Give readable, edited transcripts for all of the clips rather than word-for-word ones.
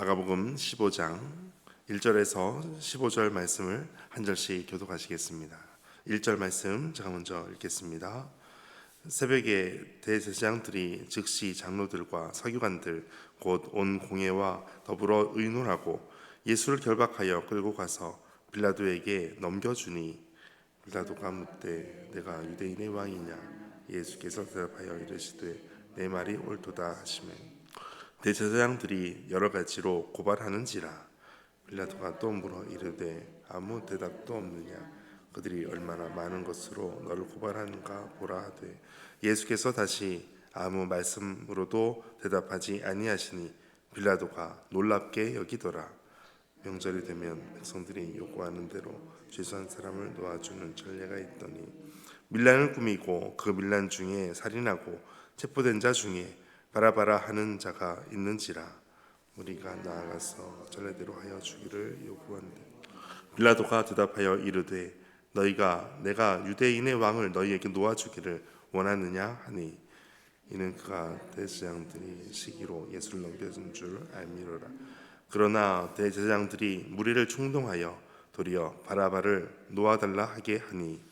마가복음 15장 1절에서 15절 말씀을 한 절씩 교독하시겠습니다. 1절 말씀 제가 먼저 읽겠습니다. 새벽에 대제사장들이 즉시 장로들과 서기관들 곧 온 공회와 더불어 의논하고 예수를 결박하여 끌고 가서 빌라도에게 넘겨주니 빌라도가 묻되 내가 유대인의 왕이냐? 예수께서 대답하여 이르시되 내 말이 옳도다 하시매 대제사장들이 여러 가지로 고발하는지라. 빌라도가 또 물어 이르되 아무 대답도 없느냐? 그들이 얼마나 많은 것으로 너를 고발하는가 보라 하되 예수께서 다시 아무 말씀으로도 대답하지 아니하시니 빌라도가 놀랍게 여기더라. 명절이 되면 백성들이 요구하는 대로 죄수한 사람을 놓아주는 전례가 있더니 밀란을 꾸미고 그 밀란 중에 살인하고 체포된 자 중에 바라바라 하는 자가 있는지라. 우리가 나아가서 전례대로 하여 주기를 요구한대. 빌라도가 대답하여 이르되 너희가 내가 유대인의 왕을 너희에게 놓아주기를 원하느냐 하니 이는 그가 대제사장들이 시기로 예수를 넘겨준 줄 알미로라. 그러나 대제사장들이 무리를 충동하여 도리어 바라바를 놓아달라 하게 하니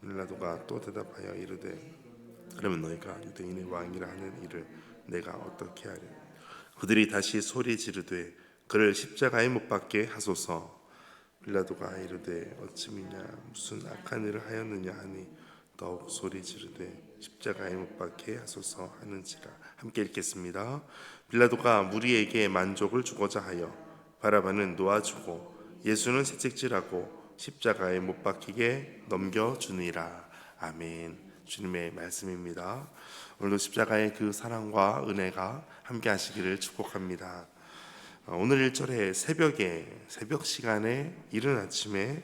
빌라도가 또 대답하여 이르되 그러면 너희가 유대인의 왕이라 하는 이를 내가 어떻게 하랴? 그들이 다시 소리 지르되 그를 십자가에 못 박게 하소서. 빌라도가 이르되 어찌미냐 무슨 악한 일을 하였느냐 하니 더욱 소리 지르되 십자가에 못 박게 하소서 하는지라. 함께 읽겠습니다. 빌라도가 무리에게 만족을 주고자 하여 바라바는 놓아주고 예수는 채찍질하고 십자가에 못 박히게 넘겨주니라. 아멘. 주님의 말씀입니다. 오늘도 십자가의 그 사랑과 은혜가 함께 하시기를 축복합니다. 오늘 1절에 새벽 시간에 이른 아침에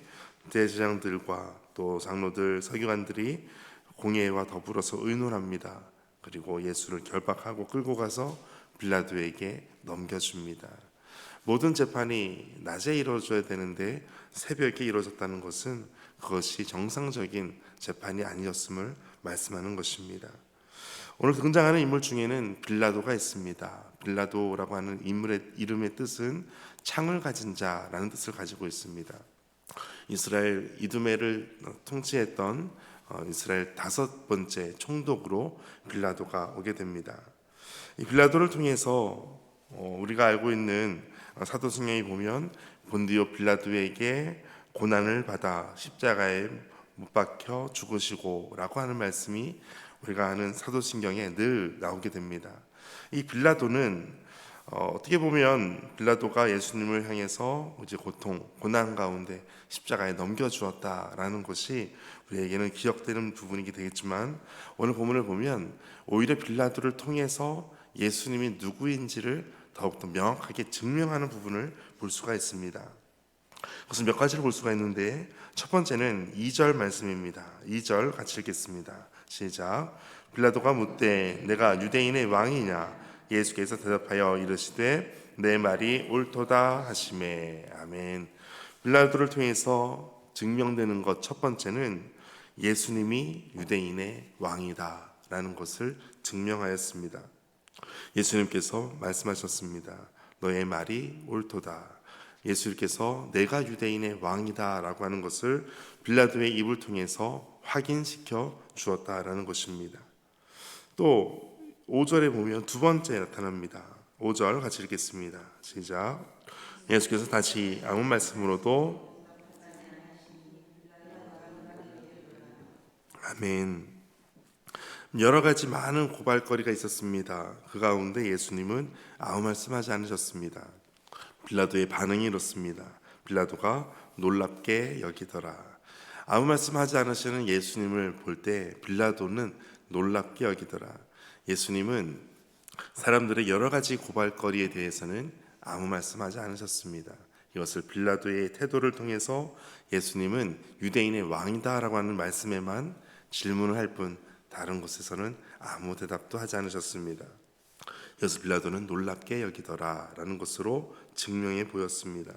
대제사장들과 또 장로들 서기관들이 공회와 더불어서 의논합니다. 그리고 예수를 결박하고 끌고 가서 빌라도에게 넘겨줍니다. 모든 재판이 낮에 이루어져야 되는데 새벽에 이루어졌다는 것은 그것이 정상적인 재판이 아니었음을 말씀하는 것입니다. 오늘 등장하는 인물 중에는 빌라도가 있습니다. 빌라도라고 하는 인물의 이름의 뜻은 창을 가진 자라는 뜻을 가지고 있습니다. 이스라엘 이두메를 통치했던 이스라엘 5번째 총독으로 빌라도가 오게 됩니다. 이 빌라도를 통해서 우리가 알고 있는 사도신경에 보면 본디오 빌라도에게 고난을 받아 십자가에 못 박혀 죽으시고 라고 하는 말씀이 우리가 아는 사도신경에 늘 나오게 됩니다. 이 빌라도는 어떻게 보면 빌라도가 예수님을 향해서 이제 고난 가운데 십자가에 넘겨주었다라는 것이 우리에게는 기억되는 부분이게 되겠지만 오늘 본문을 보면 오히려 빌라도를 통해서 예수님이 누구인지를 더욱더 명확하게 증명하는 부분을 볼 수가 있습니다. 그것은 몇 가지를 볼 수가 있는데 첫 번째는 2절 말씀입니다. 2절 같이 읽겠습니다. 시작. 빌라도가 묻되 내가 유대인의 왕이냐? 예수께서 대답하여 이르시되 내 말이 옳도다 하시매. 아멘. 빌라도를 통해서 증명되는 것 첫 번째는 예수님이 유대인의 왕이다 라는 것을 증명하였습니다. 예수님께서 말씀하셨습니다. 너의 말이 옳도다. 예수님께서 내가 유대인의 왕이다 라고 하는 것을 빌라도의 입을 통해서 확인시켜 주었다라는 것입니다. 또 5절에 보면 두 번째 나타납니다. 5절 같이 읽겠습니다. 시작. 예수께서 다시 아무 말씀으로도 아멘. 여러 가지 많은 고발거리가 있었습니다. 그 가운데 예수님은 아무 말씀하지 않으셨습니다. 빌라도의 반응이 이렇습니다. 빌라도가 놀랍게 여기더라. 아무 말씀하지 않으시는 예수님을 볼 때 빌라도는 놀랍게 여기더라. 예수님은 사람들의 여러 가지 고발거리에 대해서는 아무 말씀하지 않으셨습니다. 이것을 빌라도의 태도를 통해서 예수님은 유대인의 왕이다라고 하는 말씀에만 질문을 할 뿐 다른 곳에서는 아무 대답도 하지 않으셨습니다. 그래서 빌라도는 놀랍게 여기더라 라는 것으로 증명해 보였습니다.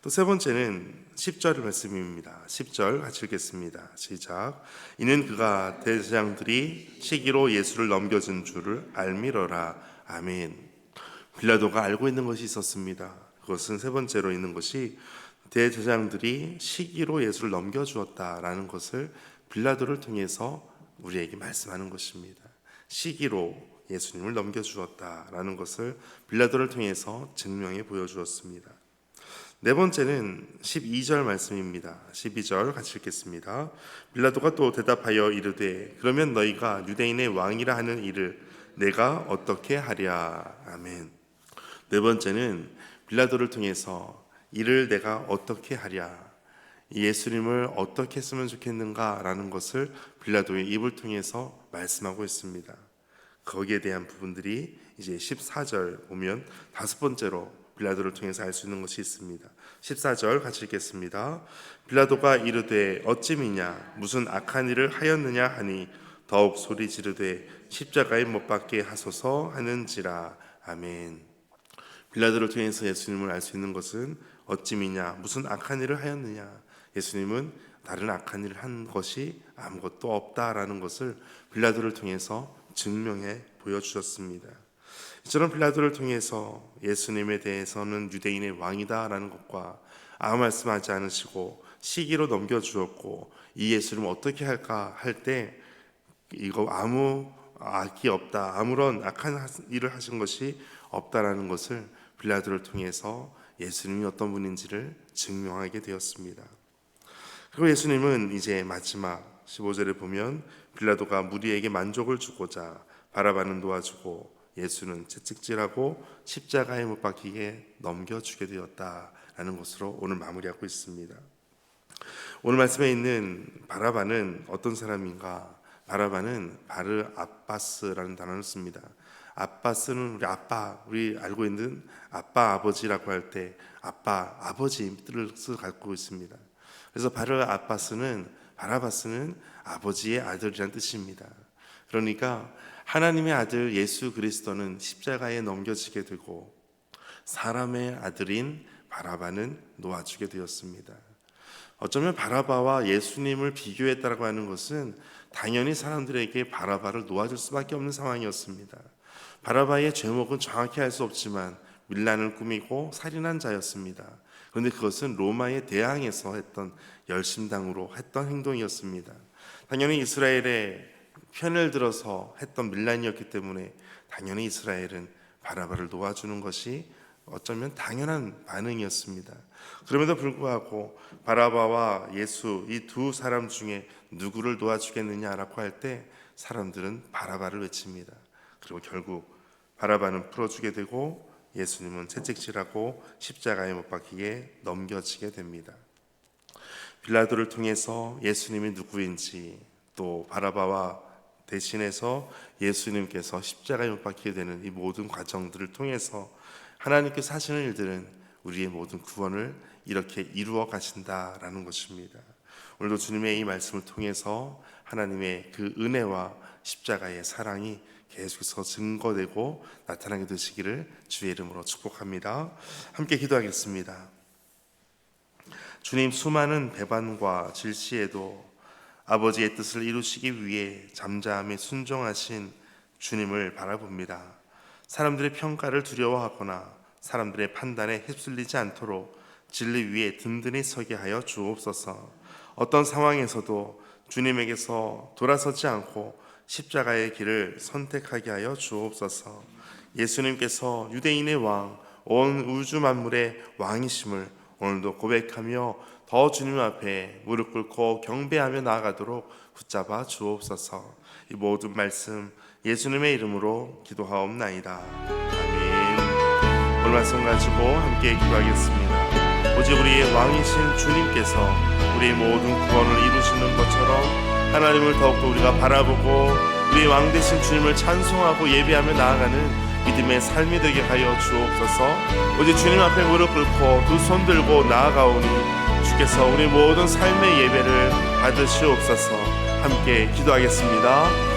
또 세 번째는 10절 말씀입니다. 10절 같이 읽겠습니다. 시작. 이는 그가 대제사장들이 시기로 예수를 넘겨준 줄을 알미러라. 아멘. 빌라도가 알고 있는 것이 있었습니다. 그것은 세 번째로 있는 것이 대제사장들이 시기로 예수를 넘겨주었다라는 것을 빌라도를 통해서 우리에게 말씀하는 것입니다. 시기로 예수님을 넘겨주었다라는 것을 빌라도를 통해서 증명해 보여주었습니다. 네 번째는 12절 말씀입니다. 12절 같이 읽겠습니다. 빌라도가 또 대답하여 이르되 그러면 너희가 유대인의 왕이라 하는 이를 내가 어떻게 하랴. 아멘. 네 번째는 빌라도를 통해서 이를 내가 어떻게 하랴, 예수님을 어떻게 했으면 좋겠는가라는 것을 빌라도의 입을 통해서 말씀하고 있습니다. 거기에 대한 부분들이 이제 14절 보면 다섯 번째로 빌라도를 통해서 알 수 있는 것이 있습니다. 14절 같이 읽겠습니다. 빌라도가 이르되 어찌 미냐 무슨 악한 일을 하였느냐 하니 더욱 소리 지르되 십자가에 못 박게 하소서 하는지라. 아멘. 빌라도를 통해서 예수님을 알 수 있는 것은 어찌 미냐 무슨 악한 일을 하였느냐, 예수님은 다른 악한 일을 한 것이 아무것도 없다라는 것을 빌라도를 통해서 증명해 보여주셨습니다. 이처럼 빌라도를 통해서 예수님에 대해서는 유대인의 왕이다라는 것과 아무 말씀하지 않으시고 시기로 넘겨주었고 이 예수님을 어떻게 할까 할 때 이거 아무 악이 없다, 아무런 악한 일을 하신 것이 없다라는 것을 빌라도를 통해서 예수님이 어떤 분인지를 증명하게 되었습니다. 그리고 예수님은 이제 마지막 15절에 보면 빌라도가 무리에게 만족을 주고자 바라바는 놓아주고 예수는 채찍질하고 십자가에 못 박히게 넘겨주게 되었다라는 것으로 오늘 마무리하고 있습니다. 오늘 말씀에 있는 바라바는 어떤 사람인가? 바라바는 바르 아바스라는 단어를 씁니다. 아바스는 우리 아빠, 우리 알고 있는 아빠, 아버지라고 할 때 아빠, 아버지 뜻을 갖고 있습니다. 그래서 바르 아바스는, 바라바스는 아버지의 아들이라는 뜻입니다. 그러니까 하나님의 아들 예수 그리스도는 십자가에 넘겨지게 되고 사람의 아들인 바라바는 놓아주게 되었습니다. 어쩌면 바라바와 예수님을 비교했다고 하는 것은 당연히 사람들에게 바라바를 놓아줄 수밖에 없는 상황이었습니다. 바라바의 죄목은 정확히 알 수 없지만 밀란을 꾸미고 살인한 자였습니다. 그런데 그것은 로마의 대항에서 했던 열심당으로 했던 행동이었습니다. 당연히 이스라엘의 편을 들어서 했던 밀란이었기 때문에 당연히 이스라엘은 바라바를 놓아주는 것이 어쩌면 당연한 반응이었습니다. 그럼에도 불구하고 바라바와 예수 이 두 사람 중에 누구를 놓아주겠느냐라고 할 때 사람들은 바라바를 외칩니다. 그리고 결국 바라바는 풀어주게 되고 예수님은 채찍질하고 십자가에 못 박히게 넘겨지게 됩니다. 빌라도를 통해서 예수님이 누구인지, 또 바라바와 대신해서 예수님께서 십자가에 못 박히게 되는 이 모든 과정들을 통해서 하나님께서 하시는 일들은 우리의 모든 구원을 이렇게 이루어 가신다라는 것입니다. 오늘도 주님의 이 말씀을 통해서 하나님의 그 은혜와 십자가의 사랑이 계속해서 증거되고 나타나게 되시기를 주의 이름으로 축복합니다. 함께 기도하겠습니다. 주님, 수많은 배반과 질시에도 아버지의 뜻을 이루시기 위해 잠잠히 순종하신 주님을 바라봅니다. 사람들의 평가를 두려워하거나 사람들의 판단에 휩쓸리지 않도록 진리 위에 든든히 서게 하여 주옵소서. 어떤 상황에서도 주님에게서 돌아서지 않고 십자가의 길을 선택하게 하여 주옵소서. 예수님께서 유대인의 왕, 온 우주 만물의 왕이심을 오늘도 고백하며 더 주님 앞에 무릎 꿇고 경배하며 나아가도록 붙잡아 주옵소서. 이 모든 말씀 예수님의 이름으로 기도하옵나이다. 아멘. 오늘 말씀 가지고 함께 기도하겠습니다. 오직 우리의 왕이신 주님께서 우리의 모든 구원을 이루시는 것처럼 하나님을 더욱더 우리가 바라보고 우리의 왕 되신 주님을 찬송하고 예배하며 나아가는 믿음의 삶이 되게 하여 주옵소서. 오직 주님 앞에 무릎 꿇고 두 손 들고 나아가오니 주께서 우리 모든 삶의 예배를 받으시옵소서. 함께 기도하겠습니다.